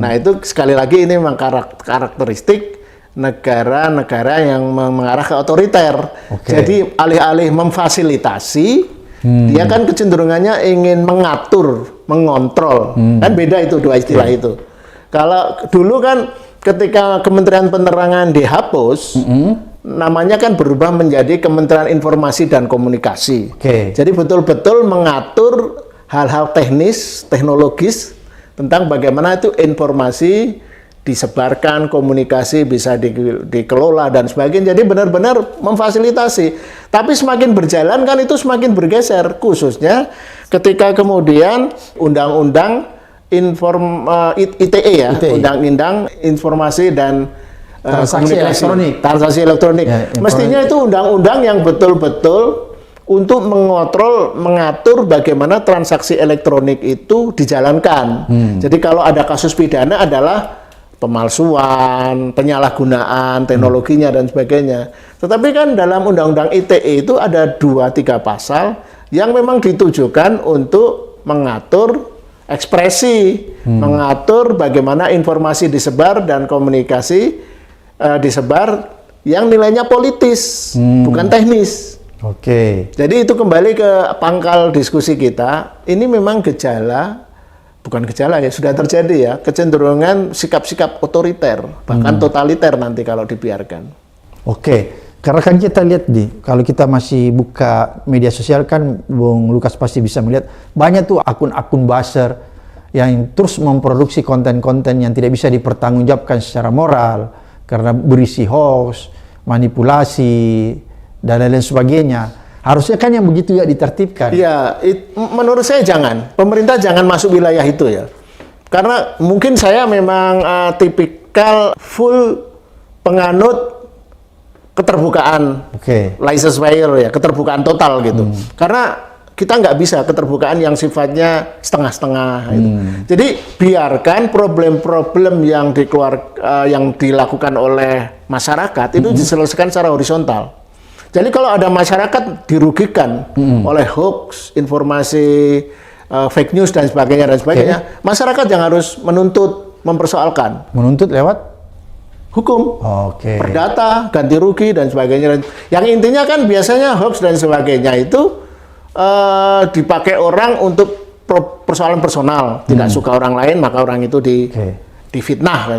Nah itu sekali lagi ini memang karakteristik negara-negara yang mengarah ke otoriter. Jadi alih-alih memfasilitasi, dia kan kecenderungannya ingin mengatur, mengontrol. Kan beda itu dua istilah itu. Kalau dulu kan ketika Kementerian Penerangan dihapus, namanya kan berubah menjadi Kementerian Informasi dan Komunikasi. Jadi betul-betul mengatur hal-hal teknis, teknologis tentang bagaimana itu informasi disebarkan, komunikasi bisa dikelola dan sebagainya. Jadi benar-benar memfasilitasi. Tapi semakin berjalan kan itu semakin bergeser, khususnya ketika kemudian undang-undang ITE ya, Undang-Undang Informasi dan Transaksi Elektronik. Mestinya itu undang-undang yang betul-betul untuk mengatur bagaimana transaksi elektronik itu dijalankan. Jadi kalau ada kasus pidana adalah pemalsuan, penyalahgunaan teknologinya dan sebagainya. Tetapi kan dalam Undang-Undang ITE itu ada 2-3 pasal yang memang ditujukan untuk mengatur ekspresi, mengatur bagaimana informasi disebar dan komunikasi disebar yang nilainya politis, bukan teknis. Jadi itu kembali ke pangkal diskusi kita. Ini memang bukan gejala ya, sudah terjadi ya, kecenderungan sikap-sikap otoriter, bahkan totaliter nanti kalau dibiarkan. Karena kan kita lihat kalau kita masih buka media sosial kan, Bung Lukas pasti bisa melihat banyak tuh akun-akun buzzer yang terus memproduksi konten-konten yang tidak bisa dipertanggungjawabkan secara moral karena berisi hoax, manipulasi, dan lain-lain sebagainya. Harusnya kan yang begitu ya ditertibkan. Ya, menurut saya jangan. Pemerintah jangan masuk wilayah itu ya. Karena mungkin saya memang tipikal full penganut keterbukaan, license payer ya, keterbukaan total gitu. Karena kita nggak bisa keterbukaan yang sifatnya setengah-setengah. Gitu. Jadi biarkan problem-problem yang dilakukan oleh masyarakat itu diselesaikan secara horizontal. Jadi kalau ada masyarakat dirugikan oleh hoax, informasi, fake news dan sebagainya, masyarakat yang harus menuntut, mempersoalkan. Menuntut lewat hukum, perdata, ganti rugi dan sebagainya. Yang intinya kan biasanya hoax dan sebagainya itu dipakai orang untuk persoalan personal, tidak suka orang lain maka orang itu difitnah.